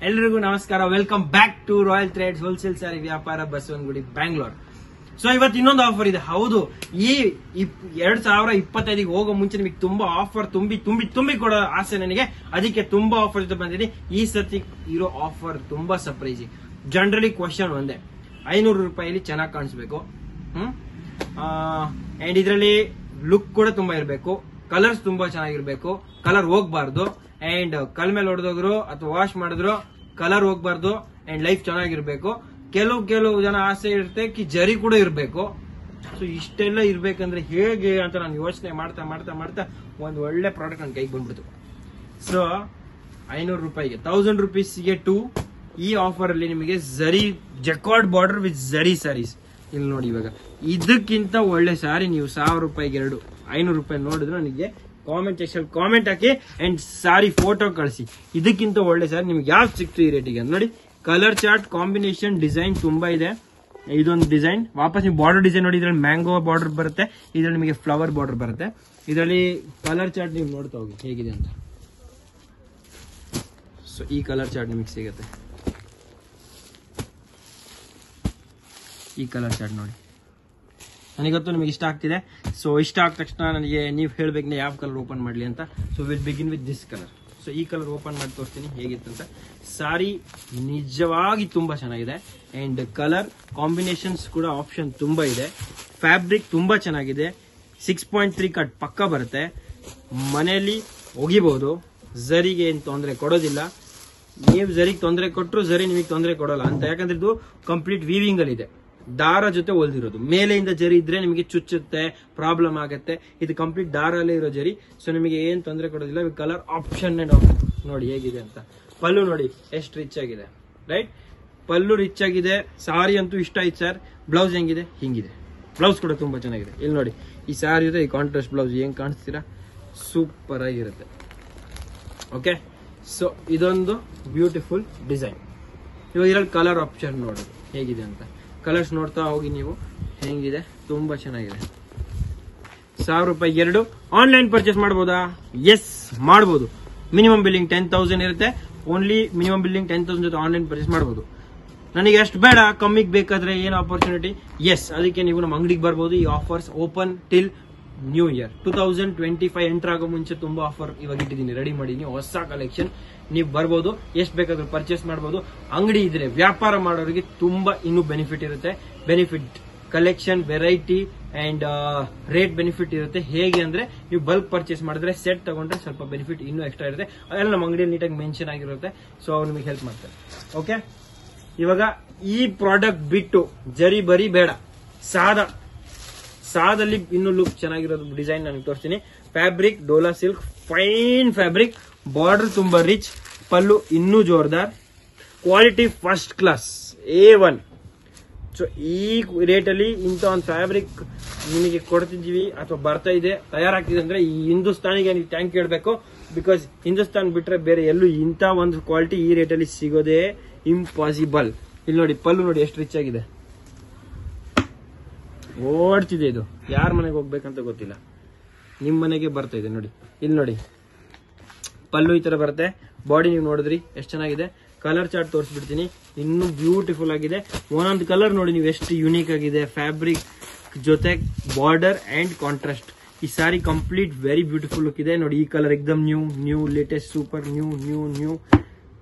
ಎಲ್ರಿಗೂ ನಮಸ್ಕಾರ. Welcome back to Royal Threads wholesale sari ವ್ಯಾಪಾರ, ಬಸವನಗುಡಿ, ಬ್ಯಾಂಗ್ಳೂರ್. ಸೊ ಇವತ್ತು ಇನ್ನೊಂದು ಆಫರ್ ಇದೆ. ಹೌದು, ಈ 2025 ಹೋಗೋ ಮುಂಚೆ ನಿಮಗೆ ತುಂಬಾ ಆಫರ್ ತುಂಬಿ ಕೊಡೋ ಆಸೆ ನನಗೆ. ಅದಕ್ಕೆ ತುಂಬಾ ಆಫರ್ ಜೊತೆ ಬಂದಿದ್ದೀನಿ. ಈ ಸರ್ತಿ ಇರೋ ಆಫರ್ ತುಂಬಾ ಸರ್ಪ್ರೈಸಿಂಗ್. ಜನರಲಿ ಕ್ವಶನ್ ಒಂದೇ, 500 ರೂಪಾಯಿಲಿ ಚೆನ್ನಾಗಿ ಕಾಣಿಸ್ಬೇಕು. ಅಂಡ್ ಇದರಲ್ಲಿ ಲುಕ್ ಕೂಡ ತುಂಬಾ ಇರಬೇಕು, ಕಲರ್ಸ್ ತುಂಬಾ ಚೆನ್ನಾಗಿರ್ಬೇಕು, ಕಲರ್ ಹೋಗ್ಬಾರ್ದು. ಅಂಡ್ ಕಲ್ ಮೇಲೆ ಹೊಡೆದೋದ್ರು ಅಥವಾ ವಾಶ್ ಮಾಡಿದ್ರು ಕಲರ್ ಹೋಗ್ಬಾರ್ದು. ಅಂಡ್ ಲೈಫ್ ಚೆನ್ನಾಗಿರ್ಬೇಕು. ಕೆಲವು ಜನ ಆಸೆ ಇರುತ್ತೆ ಕಿ ಜರಿ ಕೂಡ ಇರಬೇಕು. ಸೊ ಇಷ್ಟೆಲ್ಲ ಇರ್ಬೇಕಂದ್ರೆ ಹೇಗೆ ಅಂತ ನಾನು ಯೋಚನೆ ಮಾಡ್ತಾ ಒಂದು ಒಳ್ಳೆ ಪ್ರಾಡಕ್ಟ್ ನನ್ನ ಕೈಗೆ ಬಂದ್ಬಿಡ್ತು. ಸೊ 500 ರೂಪಾಯಿಗೆ 1000 ರುಪೀಸ್ಗೆ 2 ಈ ಆಫರ್ ಅಲ್ಲಿ ನಿಮಗೆ ಜರಿ ಜಕಾರ್ಡ್ ಬಾರ್ಡರ್ ವಿತ್ ಜರಿ ಸ್ಯಾರೀಸ್. ಇಲ್ಲಿ ನೋಡಿ, ಇವಾಗ ಇದಕ್ಕಿಂತ ಒಳ್ಳೆ ಸ್ಯಾರಿ ನೀವು 1000 ರೂಪಾಯಿಗೆ 2 500 ರೂಪಾಯಿ ನೋಡಿದ್ರೆ ನನಗೆ comment section comment hockey and sorry photo ಕಳಿಸಿ. ಇದಕ್ಕಿಂತ ಒಳ್ಳೆ ಸಾರಿ ನಿಮ್ಗೆ ಯಾವ್ದು ಸಿಕ್ತು ಈ ರೇಟಿಗೆ ಅಂತ ನೋಡಿ. ಕಲರ್ ಚಾರ್ಟ್, ಕಾಂಬಿನೇಷನ್, ಡಿಸೈನ್ ತುಂಬಾ ಇದೆ. ಇದೊಂದು ಡಿಸೈನ್ ವಾಪಸ್ ನೀವು ಬಾರ್ಡರ್ ಡಿಸೈನ್ ನೋಡಿ. ಇದ್ರಲ್ಲಿ ಮ್ಯಾಂಗೋ ಬಾರ್ಡರ್ ಬರುತ್ತೆ, ಇದ್ರಲ್ಲಿ ನಿಮಗೆ ಫ್ಲವರ್ ಬಾರ್ಡರ್ ಬರುತ್ತೆ. ಇದರಲ್ಲಿ ಕಲರ್ ಚಾರ್ಟ್ ನೀವು ನೋಡ್ತಾ ಹೋಗಿ ಹೇಗಿದೆ ಅಂತ. ಸೊ ಈ ಕಲರ್ ಚಾರ್ಟ್ ನಿಮಗೆ ಸಿಗುತ್ತೆ. ಈ ಕಲರ್ ಚಾರ್ಟ್ ನೋಡಿ, ನನಗೊತ್ತು ನಿಮಗೆ ಇಷ್ಟ ಆಗ್ತಿದೆ. ಸೊ ಇಷ್ಟ ಆದ ತಕ್ಷಣ ನನಗೆ ನೀವು ಹೇಳ್ಬೇಕು ಯಾವ ಕಲರ್ ಓಪನ್ ಮಾಡಲಿ ಅಂತ. So will begin with this colour. So ಈ ಕಲರ್ ಓಪನ್ ಮಾಡಿ ತೋರಿಸ್ತೀನಿ ಹೇಗಿತ್ತಂತ. ಸಾರಿ ನಿಜವಾಗಿ ತುಂಬಾ ಚೆನ್ನಾಗಿದೆ. ಅಂಡ್ ಕಲರ್ ಕಾಂಬಿನೇಷನ್ಸ್ ಕೂಡ ಆಪ್ಷನ್ ತುಂಬಾ ಇದೆ. ಫ್ಯಾಬ್ರಿಕ್ ತುಂಬಾ ಚೆನ್ನಾಗಿದೆ. 6.3 ಕಟ್ ಪಕ್ಕ ಬರುತ್ತೆ. ಮನೆಯಲ್ಲಿ ಒಗಿಬಹುದು. ಝರಿಗೆ ಏನು ತೊಂದರೆ ಕೊಡೋದಿಲ್ಲ. ನೀವು ಝರಿಗೆ ತೊಂದರೆ ಕೊಟ್ಟರು ಝರಿ ನಿಮಗೆ ತೊಂದರೆ ಕೊಡೋಲ್ಲ ಅಂತ. ಯಾಕಂದ್ರೆ ಇದು ಕಂಪ್ಲೀಟ್ ವೀವಿಂಗ್ ಅಲ್ಲಿ ಇದೆ, ದಾರ ಜೊತೆ ಹೊಲ್ದಿರೋದು. ಮೇಲೆಯಿಂದ ಜರಿ ಇದ್ರೆ ನಿಮಗೆ ಚುಚ್ಚುತ್ತೆ, ಪ್ರಾಬ್ಲಮ್ ಆಗುತ್ತೆ. ಇದು ಕಂಪ್ಲೀಟ್ ದಾರ ಅಲ್ಲೇ ಇರೋ ಜರಿ. ಸೊ ನಿಮಗೆ ಏನ್ ತೊಂದರೆ ಕೊಡೋದಿಲ್ಲ. ಕಲರ್ ಆಪ್ಷನ್ ನೋಡಿ ಹೇಗಿದೆ ಅಂತ. ಪಲ್ಲು ನೋಡಿ ಎಷ್ಟು ರಿಚ್ ಆಗಿದೆ, ರೈಟ್? ಪಲ್ಲು ರಿಚ್ ಆಗಿದೆ. ಸಾರಿ ಅಂತೂ ಇಷ್ಟ ಆಯ್ತು ಸರ್. ಬ್ಲೌಸ್ ಹೆಂಗಿದೆ? ಹಿಂಗಿದೆ. ಬ್ಲೌಸ್ ಕೂಡ ತುಂಬಾ ಚೆನ್ನಾಗಿದೆ. ಇಲ್ಲಿ ನೋಡಿ, ಈ ಸಾರಿ ಜೊತೆ ಈ ಕಾಂಟ್ರಾಸ್ಟ್ ಬ್ಲೌಸ್ ಹೆಂಗ್ ಕಾಣಿಸ್ತೀರಾ, ಸೂಪರ್ ಆಗಿರುತ್ತೆ. ಓಕೆ, ಸೊ ಇದೊಂದು ಬ್ಯೂಟಿಫುಲ್ ಡಿಸೈನ್. ಇವಾಗ ಇದ್ರಲ್ಲಿ ಕಲರ್ ಆಪ್ಷನ್ ನೋಡಿ ಹೇಗಿದೆ ಅಂತ. ಕಲರ್ಸ್ ನೋಡ್ತಾ ಹೋಗಿ ನೀವು, ಹೆಂಗಿದೆ, ತುಂಬಾ ಚೆನ್ನಾಗಿದೆ. 1000 ರೂಪಾಯಿಗೆ 2 ಆನ್ಲೈನ್ ಪರ್ಚೇಸ್ ಮಾಡಬಹುದಾ? ಎಸ್, ಮಾಡಬಹುದು. ಮಿನಿಮಮ್ ಬಿಲ್ಲಿಂಗ್ 10,000 ಇರುತ್ತೆ. ಓನ್ಲಿ ಮಿನಿಮಮ್ ಬಿಲ್ಲಿಂಗ್ 10,000 ಜೊತೆ ಆನ್ಲೈನ್ ಪರ್ಚೇಸ್ ಮಾಡಬಹುದು. ನನಗೆ ಅಷ್ಟು ಬೇಡ, ಕಮ್ಮಿಗೆ ಬೇಕಾದ್ರೆ ಏನು ಆಪರ್ಚುನಿಟಿ? ಎಸ್, ಅದಕ್ಕೆ ನೀವು ನಮ್ಮ ಅಂಗಡಿಗೆ ಬರ್ಬೋದು. ಈ offers open till new year 2025 enter ಆಗೋ ಮುಂಚೆ ತುಂಬಾ ಆಫರ್ ಇವಾಗ ಇಟ್ಟಿದ್ದೀನಿ, ರೆಡಿ ಮಾಡಿದೀನಿ. ಹೊಸ ಕಲೆಕ್ಷನ್ ನೀವು ಬರ್ಬೋದು, ಎಷ್ಟು ಬೇಕಾದ್ರೂ ಪರ್ಚೇಸ್ ಮಾಡಬಹುದು. ಅಂಗಡಿ ಇದ್ರೆ ವ್ಯಾಪಾರ ಮಾಡೋರಿಗೆ ತುಂಬಾ ಇನ್ನೂ ಬೆನಿಫಿಟ್ ಇರುತ್ತೆ. Benefit collection, variety and rate benefit ಇರುತ್ತೆ. ಹೇಗೆ ಅಂದ್ರೆ ನೀವು ಬಲ್ಕ್ ಪರ್ಚೇಸ್ ಮಾಡಿದ್ರೆ, ಸೆಟ್ ತಗೊಂಡ್ರೆ ಸ್ವಲ್ಪ ಬೆನಿಫಿಟ್ ಇನ್ನೂ ಎಕ್ಸ್ಟ್ರಾ ಇರುತ್ತೆ. ಅದೆಲ್ಲ ನಮ್ಮ ಅಂಗಡಿಯಲ್ಲಿ ನೀಟಾಗಿ ಮೆನ್ಷನ್ ಆಗಿರುತ್ತೆ. ಸೊ ಅವ್ರು ನಿಮಗೆ ಹೆಲ್ಪ್ ಮಾಡ್ತಾರೆ. ಓಕೆ, ಇವಾಗ ಈ ಪ್ರಾಡಕ್ಟ್ ಬಿಟ್ಟು ಜರಿ ಬರಿ ಬೇಡ, ಸಾದಲ್ಲಿ ಇನ್ನೂ ಲುಕ್ ಚೆನ್ನಾಗಿರೋದು ಡಿಸೈನ್ ನನಗೆ ತೋರಿಸ್ತೀನಿ. Fabric dola silk, fine fabric. Border ತುಂಬಾ ರಿಚ್, ಪಲ್ಲು ಇನ್ನೂ ಜೋರ್ದಾರ್, quality first class, A1. So ಈ ರೇಟ್ ಅಲ್ಲಿ ಇಂಥ ಒಂದು ಫ್ಯಾಬ್ರಿಕ್ ನಿಮಗೆ ಕೊಡ್ತಿದ್ದೀವಿ ಅಥವಾ ಬರ್ತಾ ಇದೆ, ತಯಾರಾಗ್ತಿದೆ ಅಂದ್ರೆ ಈ ಹಿಂದೂಸ್ತಾನಿಗೆ ನೀವು ಥ್ಯಾಂಕ್ ಹೇಳ್ಬೇಕು. ಬಿಕಾಸ್ ಹಿಂದೂಸ್ತಾನ್ ಬಿಟ್ರೆ ಬೇರೆ ಎಲ್ಲೂ ಇಂಥ ಒಂದು ಕ್ವಾಲಿಟಿ ಈ ರೇಟ್ ಅಲ್ಲಿ ಸಿಗೋದೇ ಇಂಪಾಸಿಬಲ್. ಇಲ್ಲಿ ನೋಡಿ, ಪಲ್ಲು ನೋಡಿ ಎಷ್ಟು ರಿಚ್ ಆಗಿದೆ, ಓಡ್ತಿದೆ. ಇದು ಯಾರ ಮನೆಗೆ ಹೋಗ್ಬೇಕಂತ ಗೊತ್ತಿಲ್ಲ, ನಿಮ್ ಮನೆಗೆ ಬರ್ತಾ ಇದೆ ನೋಡಿ. ಇಲ್ಲಿ ನೋಡಿ, ಪಲ್ಲು ಈ ತರ ಬರುತ್ತೆ. ಬಾಡಿ ನೀವು ನೋಡಿದ್ರಿ ಎಷ್ಟು ಚೆನ್ನಾಗಿದೆ. ಕಲರ್ ಚಾರ್ಟ್ ತೋರಿಸ್ಬಿಡ್ತೀನಿ, ಇನ್ನೂ ಬ್ಯೂಟಿಫುಲ್ ಆಗಿದೆ. ಒಂದೊಂದು ಕಲರ್ ನೋಡಿ ನೀವು ಎಷ್ಟು ಯುನೀಕ್ ಆಗಿದೆ. ಫ್ಯಾಬ್ರಿಕ್ ಜೊತೆ ಬಾರ್ಡರ್ ಅಂಡ್ ಕಾಂಟ್ರಾಸ್ಟ್. ಈ sari complete very beautiful look ಇದೆ ನೋಡಿ. ಈ ಕಲರ್ ಎಕ್ದಮ್ new latest super new.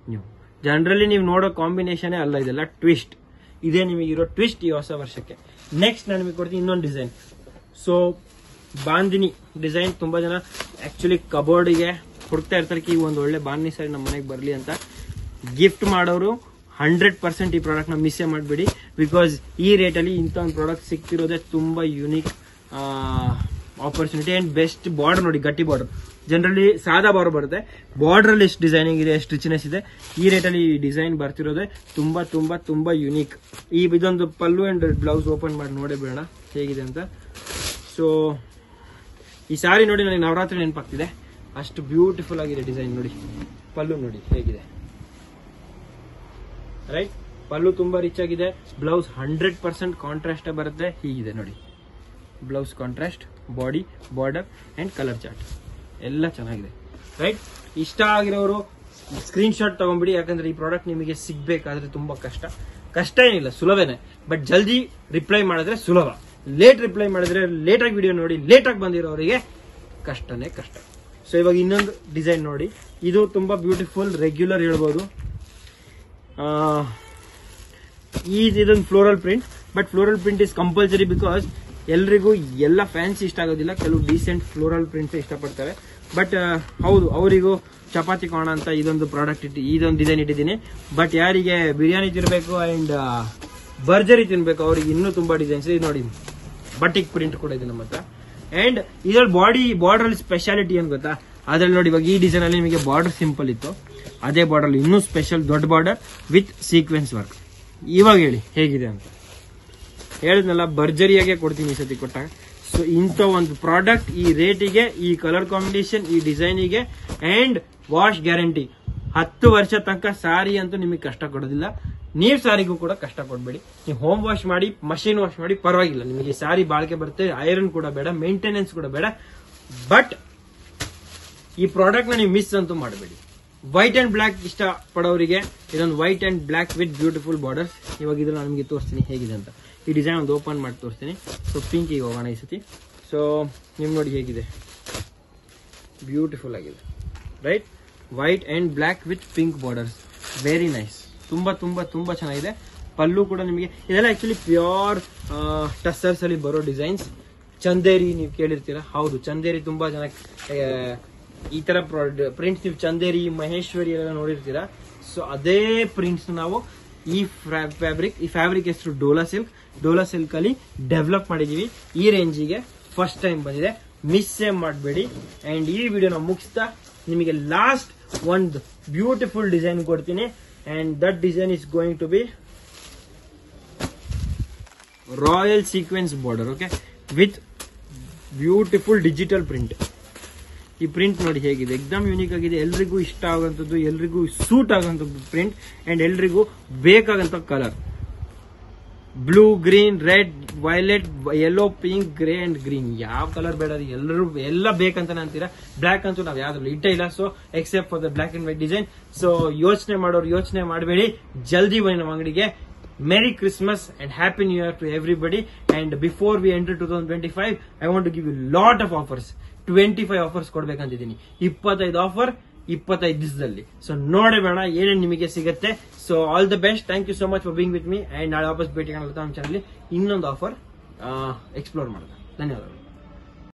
Generally ನೀವು ನೋಡೋ ಕಾಂಬಿನೇಷನ್ ಅಲ್ಲ, ಇದೆಲ್ಲ ಟ್ವಿಸ್ಟ್. ಇದೇ ನಿಮಗಿರೋ ಟ್ವಿಸ್ಟ್ ಈ ಹೊಸ ವರ್ಷಕ್ಕೆ. ನೆಕ್ಸ್ಟ್ ನಾನು ನಿಮಗೆ ಕೊಡ್ತೀನಿ ಇನ್ನೊಂದು ಡಿಸೈನ್. So bandhani design. ತುಂಬಾ ಜನ ಆಕ್ಚುಲಿ ಕಬೋರ್ಡ್ಗೆ ಹುಡುಕ್ತಾ ಇರ್ತಾರೆ ಈ ಒಂದು ಒಳ್ಳೆ ಬಾಂದಿನಿ ಸಾರಿ ನಮ್ಮ ಮನೆಗೆ ಬರಲಿ ಅಂತ. ಗಿಫ್ಟ್ ಮಾಡೋರು 100% ಈ ಪ್ರಾಡಕ್ಟ್ ನ ಮಿಸ್ ಮಾಡಬೇಡಿ. ಬಿಕಾಸ್ ಈ ರೇಟ್ ಅಲ್ಲಿ ಇಂಥ ಒಂದು ಪ್ರಾಡಕ್ಟ್ ಸಿಗ್ತಿರೋದೇ ತುಂಬಾ unique opportunity. And best border ನೋಡಿ, ಗಟ್ಟಿ ಬಾರ್ಡರ್. ಜನರಲಿ ಸಾದಾ ಬಾರ್ಡರ್ ಬರುತ್ತೆ, ಬಾರ್ಡರ್ ಅಲ್ಲಿ ಎಷ್ಟು ಡಿಸೈನಿಂಗ್ ಇದೆ, ಎಷ್ಟು ರಿಚ್ನೆಸ್ ಇದೆ. ಈ ರೇಟ್ ಅಲ್ಲಿ ಡಿಸೈನ್ ಬರ್ತಿರೋದೇ ತುಂಬಾ ಯುನೀಕ್. ಇದೊಂದು ಪಲ್ಲು ಅಂಡ್ ಬ್ಲೌಸ್ ಓಪನ್ ಮಾಡಿ ನೋಡೇ ಬೇಡ ಹೇಗಿದೆ ಅಂತ. ಸೊ ಈ ಸಾರಿ ನೋಡಿ ನನಗೆ ನವರಾತ್ರಿ ನೆನಪಾಗ್ತಿದೆ, ಅಷ್ಟು ಬ್ಯೂಟಿಫುಲ್ ಆಗಿದೆ ಡಿಸೈನ್ ನೋಡಿ. ಪಲ್ಲು ನೋಡಿ ಹೇಗಿದೆ, ರೈಟ್? ಪಲ್ಲು ತುಂಬಾ ರಿಚ್ ಆಗಿದೆ. ಬ್ಲೌಸ್ 100% ಕಾಂಟ್ರಾಸ್ಟ್ ಬರುತ್ತೆ. ಹೀಗಿದೆ ನೋಡಿ, blouse contrast, body, border and colour chart ಎಲ್ಲ ಚೆನ್ನಾಗಿದೆ, ರೈಟ್? ಇಷ್ಟ ಆಗಿರೋರು ಸ್ಕ್ರೀನ್ ಶಾಟ್ ತಗೊಂಡ್ಬಿಡಿ, ಯಾಕಂದ್ರೆ ಈ ಪ್ರಾಡಕ್ಟ್ ನಿಮಗೆ ಸಿಗ್ಬೇಕಾದ್ರೆ ತುಂಬಾ ಕಷ್ಟ ಏನಿಲ್ಲ, ಸುಲಭನೇ. ಬಟ್ ಜಲ್ದಿ ರಿಪ್ಲೈ ಮಾಡಿದ್ರೆ ಸುಲಭ, ಲೇಟ್ ರಿಪ್ಲೈ ಮಾಡಿದ್ರೆ, ಲೇಟ್ ಆಗಿ ವಿಡಿಯೋ ನೋಡಿ ಲೇಟ್ ಆಗಿ ಬಂದಿರೋರಿಗೆ ಕಷ್ಟನೇ ಕಷ್ಟ. ಸೊ ಇವಾಗ ಇನ್ನೊಂದು ಡಿಸೈನ್ ನೋಡಿ, ಇದು ತುಂಬಾ ಬ್ಯೂಟಿಫುಲ್, ರೆಗ್ಯುಲರ್ ಹೇಳ್ಬೋದು. ಇದೊಂದು floral print, but floral print is compulsory because ಎಲ್ರಿಗೂ ಎಲ್ಲ ಫ್ಯಾನ್ಸಿ ಇಷ್ಟ ಆಗೋದಿಲ್ಲ, ಕೆಲವು ಡೀಸೆಂಟ್ ಫ್ಲೋರಲ್ ಪ್ರಿಂಟ್ಸ್ ಇಷ್ಟಪಡ್ತಾರೆ. ಬಟ್ ಹೌದು, ಅವರಿಗೂ ಚಪಾತಿ ಕೋಣ ಅಂತ ಇದೊಂದು ಪ್ರಾಡಕ್ಟ್ ಇದೊಂದು ಡಿಸೈನ್ ಇಟ್ಟಿದ್ದೀನಿ. ಬಟ್ ಯಾರಿಗೆ ಬಿರಿಯಾನಿ ತಿನ್ಬೇಕು ಅಂಡ್ ಬರ್ಜರಿ ತಿನ್ಬೇಕು ಅವ್ರಿಗೆ ಇನ್ನೂ ತುಂಬಾ ಡಿಸೈನ್ಸ್ ಇದೆ ನೋಡಿ. ಬಟಿಕ್ ಪ್ರಿಂಟ್ ಕೂಡ ಇದೆ ನಮ್ಮ ಹತ್ರ. ಅಂಡ್ ಇದ್ರಲ್ಲಿ ಬಾರ್ಡರ್ ಸ್ಪೆಷಾಲಿಟಿ ಏನ್ ಗೊತ್ತಾ, ಅದ್ರಲ್ಲಿ ನೋಡಿ ಇವಾಗ ಈ ಡಿಸೈನ್ ಅಲ್ಲಿ ನಿಮಗೆ ಬಾರ್ಡರ್ ಸಿಂಪಲ್ ಇತ್ತು, ಅದೇ ಬಾರ್ಡರ್ ಇನ್ನೂ ಸ್ಪೆಷಲ್ ದೊಡ್ಡ ಬಾರ್ಡರ್ ವಿತ್ ಸೀಕ್ವೆನ್ಸ್ ವರ್ಕ್. ಇವಾಗ ಹೇಳಿ ಹೇಗಿದೆ ಅಂತ. ಹೇಳಿದ್ನಲ್ಲ, ಭರ್ಜರಿಯಾಗೆ ಕೊಡ್ತೀನಿ ಈ ಸತಿ ಕೊಟ್ಟಾಗ. ಸೊ ಇಂಥ ಒಂದು ಪ್ರಾಡಕ್ಟ್ ಈ ರೇಟಿಗೆ, ಈ ಕಲರ್ ಕಾಂಬಿನೇಷನ್, ಈ ಡಿಸೈನಿಗೆ ಅಂಡ್ ವಾಶ್ ಗ್ಯಾರಂಟಿ 10 ವರ್ಷ ತನಕ ಸಾರಿ ಅಂತೂ ನಿಮಗೆ ಕಷ್ಟ ಕೊಡೋದಿಲ್ಲ. ನೀವು ಸಾರಿಗೂ ಕೂಡ ಕಷ್ಟ ಕೊಡಬೇಡಿ. ನೀವು ಹೋಮ್ ವಾಶ್ ಮಾಡಿ, ಮಷೀನ್ ವಾಶ್ ಮಾಡಿ, ಪರವಾಗಿಲ್ಲ, ನಿಮಗೆ ಸಾರಿ ಬಾಳಿಕೆ ಬರುತ್ತೆ, ಐರನ್ ಕೂಡ ಬೇಡ, ಮೇಂಟೆನೆನ್ಸ್ ಕೂಡ ಬೇಡ. ಬಟ್ ಈ ಪ್ರಾಡಕ್ಟ್ ನ ನೀವು ಮಿಸ್ ಅಂತೂ ಮಾಡಬೇಡಿ. ವೈಟ್ ಅಂಡ್ ಬ್ಲಾಕ್ ಇಷ್ಟ ಪಡೋರಿಗೆ ಇದೊಂದು white and black with beautiful borders. ಇವಾಗ ಇದ್ರ ನಾನು ನಿಮಗೆ ತೋರಿಸ್ತೀನಿ ಹೇಗಿದೆ ಅಂತ. ಈ ಡಿಸೈನ್ ಒಂದು ಓಪನ್ ಮಾಡಿ ತೋರಿಸ್ತೀನಿ. ಸೊ ಪಿಂಕಿಗೆ ಹೋಗೋಣ ಈ ಸತಿ. ಸೊ ನಿಮ್ ನೋಡಿ ಹೇಗಿದೆ, ಬ್ಯೂಟಿಫುಲ್ ಆಗಿದೆ, right? White and black with pink borders, very nice. ತುಂಬಾ ತುಂಬಾ ತುಂಬಾ ಚೆನ್ನಾಗಿದೆ. ಪಲ್ಲು ಕೂಡ ನಿಮಗೆ ಇದೆಲ್ಲ ಆಕ್ಚುಲಿ ಪ್ಯೂರ್ ಟಸ್ಸರ್ಸ್ ಅಲ್ಲಿ ಬರೋ ಡಿಸೈನ್ಸ್. ಚಂದೇರಿ ನೀವು ಕೇಳಿರ್ತೀರಾ, ಹೌದು, ಚಂದೇರಿ ತುಂಬಾ ಜನ ಈ ತರ ಪ್ರಿಂಟ್ಸ್ ನೀವು ಚಂದೇರಿ, ಮಹೇಶ್ವರಿ ಎಲ್ಲ ನೋಡಿರ್ತೀರಾ. ಸೊ ಅದೇ ಪ್ರಿಂಟ್ಸ್ ನಾವು ಈ ಫ್ಯಾಬ್ರಿಕ್ ಹೆಸರು ಡೋಲಾ ಸಿಲ್ಕ್ ಅಲ್ಲಿ ಡೆವಲಪ್ ಮಾಡಿದೀವಿ. ಈ ರೇಂಜಿಗೆ ಫಸ್ಟ್ ಟೈಮ್ ಬಂದಿದೆ, ಮಿಸ್ ಮಾಡಬೇಡಿ. ಅಂಡ್ ಈ ವಿಡಿಯೋನ ಮುಗಿಸ್ತಾ ನಿಮಗೆ ಲಾಸ್ಟ್ ಒಂದು ಬ್ಯೂಟಿಫುಲ್ ಡಿಸೈನ್ ಕೊಡ್ತೀನಿ. And that design is going to be royal sequence border, okay, with beautiful digital print. ಈ ಪ್ರಿಂಟ್ ನೋಡಿ ಹೇಗಿದೆ, ಎಕ್ದಮ್ ಯೂನಿಕ್ ಆಗಿದೆ, ಎಲ್ರಿಗೂ ಇಷ್ಟ ಆಗುವಂಥದ್ದು, ಎಲ್ರಿಗೂ ಸೂಟ್ ಆಗುವಂಥದ್ದು ಪ್ರಿಂಟ್ ಅಂಡ್ ಎಲ್ರಿಗೂ ಬೇಕಾಗಂತ colour. Blue, green, red, violet, yellow, pink, grey and green, ಯಾವ ಕಲರ್ ಬೇಡ, ಎಲ್ಲರೂ ಎಲ್ಲ ಬೇಕಂತಾನೆ ಅಂತೀರಾ. ಬ್ಲಾಕ್ ಅಂತೂ ನಾವು ಯಾವ್ದ್ರಲ್ಲಿ ಇಟ್ಟೇ ಇಲ್ಲ. So accept for the black and white design. So ಯೋಚನೆ ಮಾಡೋರು ಯೋಚನೆ ಮಾಡಬೇಡಿ, ಜಲ್ದಿ ಬನ್ನಿ ನಮ್ಮ ಅಂಗಡಿಗೆ. Merry Christmas and Happy New Year to everybody. And before we enter 2025, I want to give you lot of offers. 25 offers ಕೊಡ್ಬೇಕಂತಿದ್ದೀನಿ. 25 ಆಫರ್ 25 ದಿವಸದಲ್ಲಿ. ಸೊ ನೋಡಬೇಡ ಏನೇನು ನಿಮಗೆ ಸಿಗುತ್ತೆ. So all the best, thank you so much for being with me. And ನಾಳೆ ವಾಪಸ್ ಭೇಟಿ ಕಾಣುತ್ತಾ ನಮ್ಮ ಚಾನಲ್ ಇನ್ನೊಂದು ಆಫರ್ ಎಕ್ಸ್ಪ್ಲೋರ್ ಮಾಡೋಣ. ಧನ್ಯವಾದಗಳು.